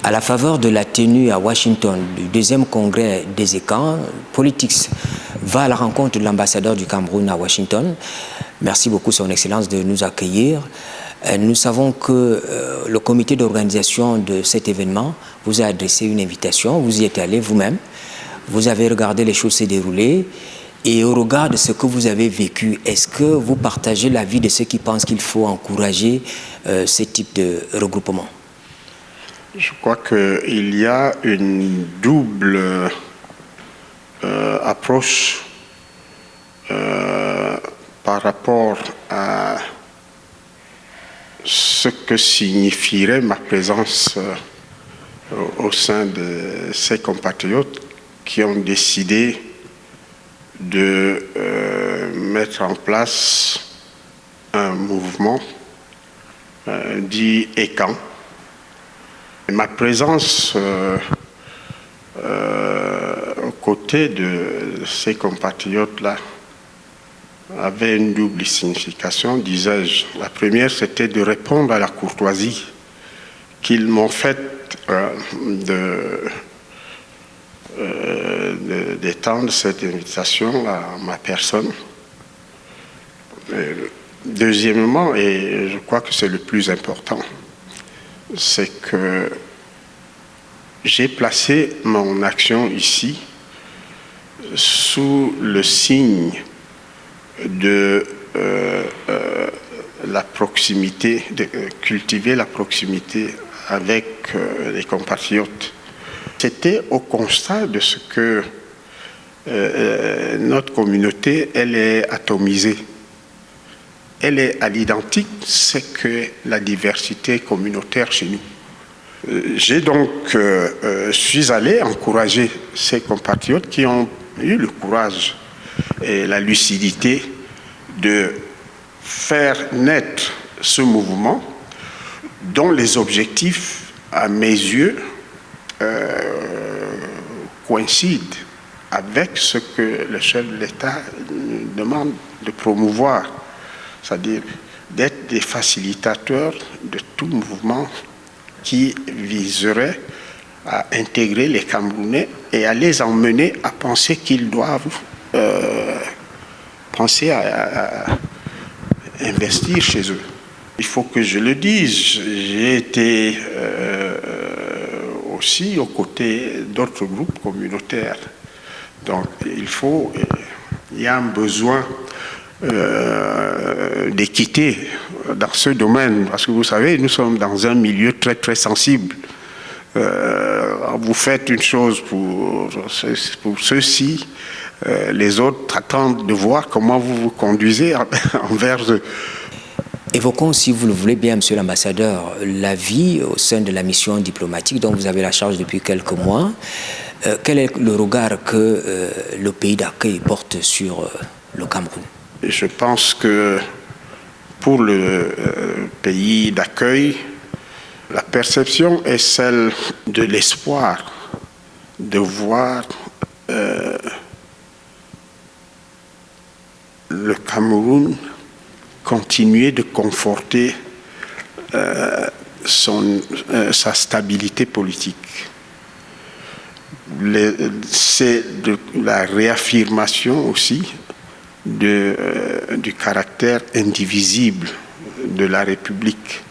À la faveur de la tenue à Washington du deuxième congrès des ECAN, Politics va à la rencontre de l'ambassadeur du Cameroun à Washington. Merci beaucoup, Son Excellence, de nous accueillir. Nous savons que le comité d'organisation de cet événement vous a adressé une invitation. Vous y êtes allé vous-même. Vous avez regardé les choses se dérouler. Et au regard de ce que vous avez vécu, est-ce que vous partagez l'avis de ceux qui pensent qu'il faut encourager ce type de regroupement? Je crois qu'il y a une double approche par rapport à ce que signifierait ma présence au sein de ces compatriotes qui ont décidé de mettre en place un mouvement dit ECAN. Ma présence aux côtés de ces compatriotes-là avait une double signification, disais-je. La première, c'était de répondre à la courtoisie qu'ils m'ont faite d'étendre cette invitation à ma personne. Deuxièmement, et je crois que c'est le plus important, c'est que j'ai placé mon action ici sous le signe de la proximité, de cultiver la proximité avec les compatriotes. C'était au constat de ce que notre communauté, elle est atomisée. Elle est à l'identique, c'est que la diversité communautaire chez nous. J'ai donc, suis allé encourager ces compatriotes qui ont eu le courage et la lucidité de faire naître ce mouvement dont les objectifs, à mes yeux, coïncident avec ce que le chef de l'État demande de promouvoir, c'est-à-dire d'être des facilitateurs de tout mouvement qui viserait à intégrer les Camerounais et à les emmener à penser qu'ils doivent penser à investir chez eux. Il faut que je le dise, j'ai été aussi aux côtés d'autres groupes communautaires. Donc il y a un besoin d'équité dans ce domaine, parce que vous savez, nous sommes dans un milieu très très sensible. Vous faites une chose pour ceux-ci, les autres attendent de voir comment vous vous conduisez envers eux. Évoquons, si vous le voulez bien, Monsieur l'ambassadeur, la vie au sein de la mission diplomatique dont vous avez la charge depuis quelques mois. Quel est le regard que le pays d'accueil porte sur le Cameroun? Je pense que pour le pays d'accueil, la perception est celle de l'espoir de voir le Cameroun continuer de conforter sa stabilité politique. C'est la réaffirmation aussi du caractère indivisible de la République.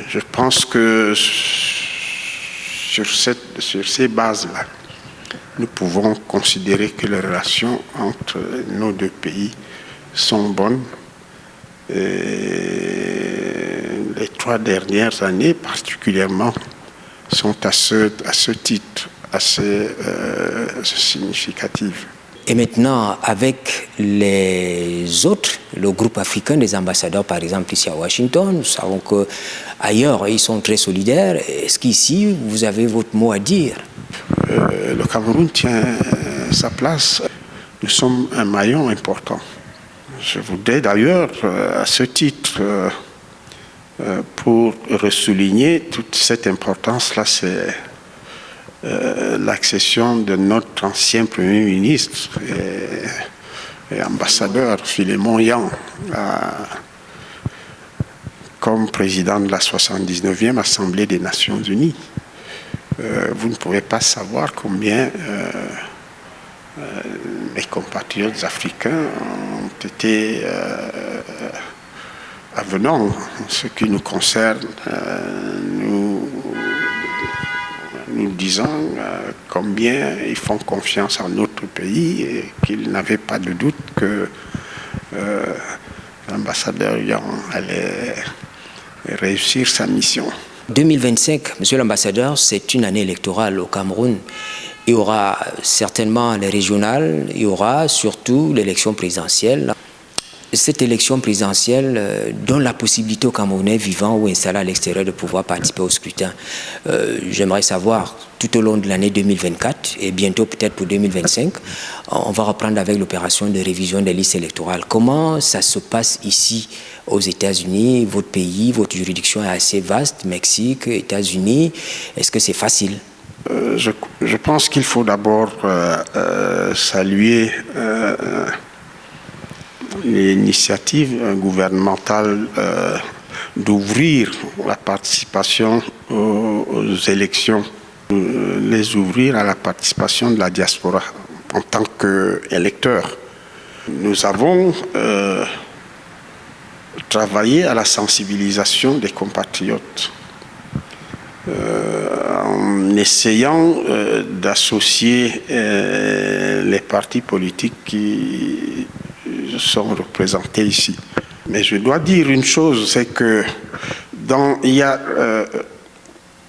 Je pense que sur ces bases-là, nous pouvons considérer que les relations entre nos deux pays sont bonnes. Les 3 dernières années particulièrement sont à ce titre assez significatives. Et maintenant, avec les autres, le groupe africain des ambassadeurs, par exemple, ici à Washington, nous savons qu'ailleurs, ils sont très solidaires. Est-ce qu'ici, vous avez votre mot à dire? Le Cameroun tient sa place. Nous sommes un maillon important. Je voudrais d'ailleurs, à ce titre, pour ressouligner toute cette importance-là, c'est l'accession de notre ancien Premier ministre et ambassadeur Philémon Yang comme président de la 79e Assemblée des Nations Unies. vous ne pouvez pas savoir combien mes compatriotes africains ont été avenants. En ce qui nous concerne, nous disons combien ils font confiance en notre pays et qu'ils n'avaient pas de doute que l'ambassadeur Yang allait réussir sa mission. 2025, monsieur l'ambassadeur, c'est une année électorale au Cameroun. Il y aura certainement les régionales, il y aura surtout l'élection présidentielle. Cette élection présidentielle donne la possibilité aux Camerounais vivants ou installés à l'extérieur de pouvoir participer au scrutin. J'aimerais savoir, tout au long de l'année 2024 et bientôt peut-être pour 2025, on va reprendre avec l'opération de révision des listes électorales. Comment ça se passe ici aux États-Unis? Votre pays, votre juridiction est assez vaste, Mexique, États-Unis. Est-ce que c'est facile? Je pense qu'il faut d'abord saluer l'initiative gouvernementale d'ouvrir la participation aux élections, les ouvrir à la participation de la diaspora en tant qu'électeurs. Nous avons travaillé à la sensibilisation des compatriotes en essayant d'associer les partis politiques qui sont représentés ici. Mais je dois dire une chose, c'est que il y a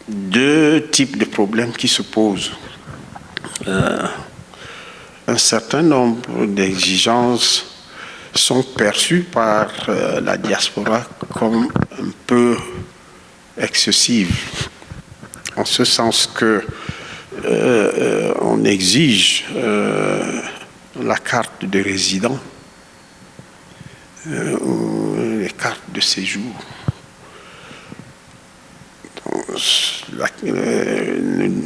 deux types de problèmes qui se posent. Un certain nombre d'exigences sont perçues par la diaspora comme un peu excessives, en ce sens que on exige la carte de résident, les cartes de séjour.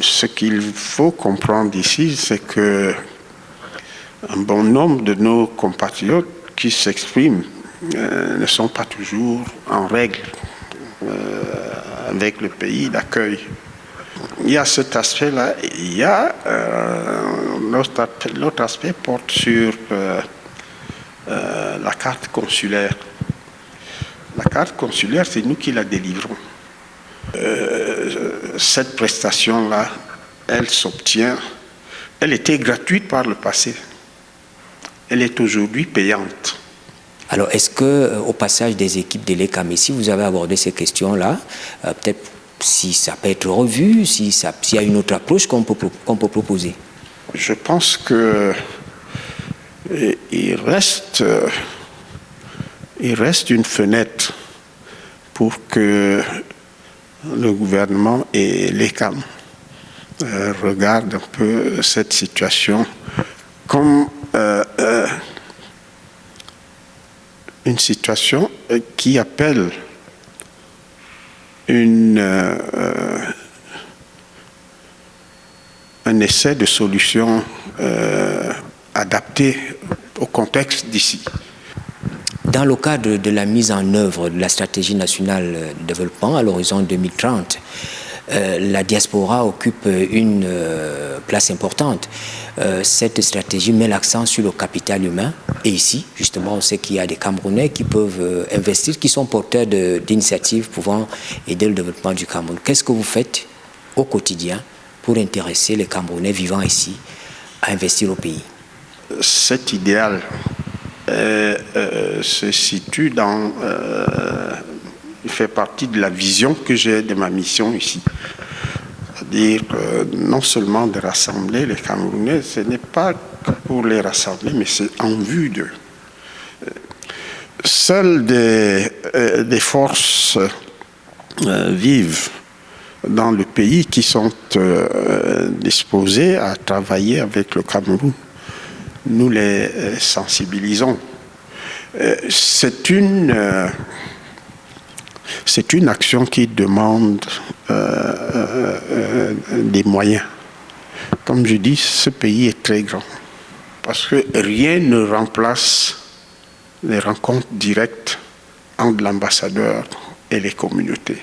Ce qu'il faut comprendre ici, c'est que un bon nombre de nos compatriotes qui s'expriment ne sont pas toujours en règle avec le pays d'accueil. Il y a cet aspect-là. Il y a l'autre aspect porte sur la carte consulaire. La carte consulaire, c'est nous qui la délivrons. Cette prestation-là, elle s'obtient. Elle était gratuite par le passé. Elle est aujourd'hui payante. Alors, est-ce que, au passage des équipes de l'ECAM, ici, vous avez abordé ces questions-là, peut-être si ça peut être revu, s'il y a une autre approche qu'on peut proposer? Je pense que il reste une fenêtre pour que le gouvernement et l'ECAM regardent un peu cette situation comme une situation qui appelle un essai de solution adapté au contexte d'ici. Dans le cadre de la mise en œuvre de la stratégie nationale de développement à l'horizon 2030, la diaspora occupe une place importante. Cette stratégie met l'accent sur le capital humain. Et ici, justement, on sait qu'il y a des Camerounais qui peuvent investir, qui sont porteurs d'initiatives pouvant aider le développement du Cameroun. Qu'est-ce que vous faites au quotidien pour intéresser les Camerounais vivant ici à investir au pays? Cet idéal se situe il fait partie de la vision que j'ai de ma mission ici. C'est-à-dire non seulement de rassembler les Camerounais, ce n'est pas que pour les rassembler, mais c'est en vue d'eux. Seules des forces vives dans le pays qui sont disposées à travailler avec le Cameroun, nous les sensibilisons. C'est une action qui demande des moyens. Comme je dis, ce pays est très grand. Parce que rien ne remplace les rencontres directes entre l'ambassadeur et les communautés.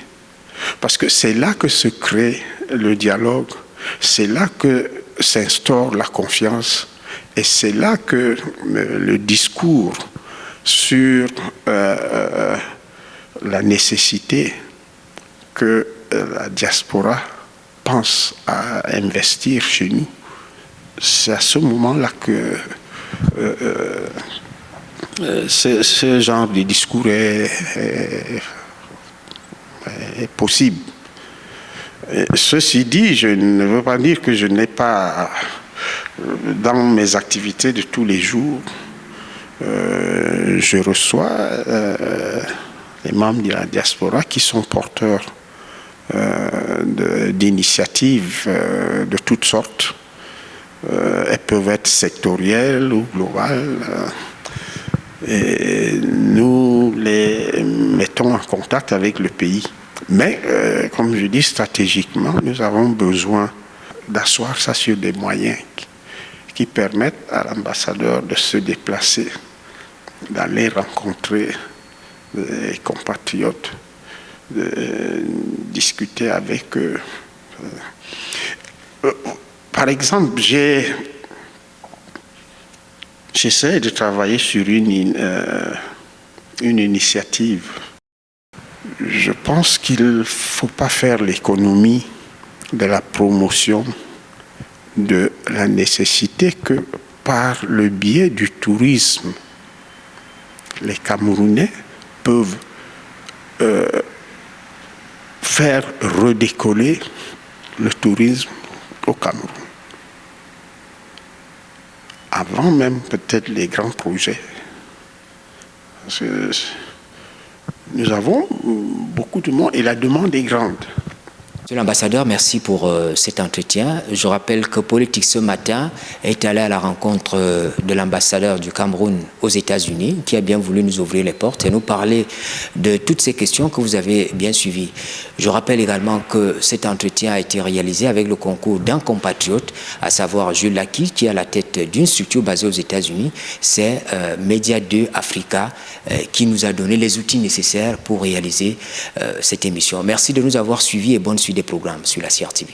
Parce que c'est là que se crée le dialogue, c'est là que s'instaure la confiance et c'est là que le discours sur la nécessité que la diaspora pense à investir chez nous, c'est à ce moment-là que ce genre de discours est possible. Ceci dit, je ne veux pas dire que je n'ai pas, dans mes activités de tous les jours, je reçois les membres de la diaspora qui sont porteurs d'initiatives de toutes sortes. Elles peuvent être sectorielles ou globales. Et nous les mettons en contact avec le pays. Mais, comme je dis, stratégiquement, nous avons besoin d'asseoir ça sur des moyens qui permettent à l'ambassadeur de se déplacer, d'aller rencontrer des compatriotes, de discuter avec eux. Par exemple, j'essaie de travailler sur une initiative. Je pense qu'il ne faut pas faire l'économie de la promotion de la nécessité que par le biais du tourisme, les Camerounais peuvent faire redécoller le tourisme au Cameroun. Avant même peut-être les grands projets. Nous avons beaucoup de monde et la demande est grande. Monsieur l'ambassadeur, merci pour cet entretien. Je rappelle que Politique ce matin est allé à la rencontre de l'ambassadeur du Cameroun aux États-Unis qui a bien voulu nous ouvrir les portes et nous parler de toutes ces questions que vous avez bien suivies. Je rappelle également que cet entretien a été réalisé avec le concours d'un compatriote, à savoir Jules Laki, qui est à la tête d'une structure basée aux États-Unis. C'est Media 2 Africa qui nous a donné les outils nécessaires pour réaliser cette émission. Merci de nous avoir suivis et bonne suite des programmes sur la CRTV.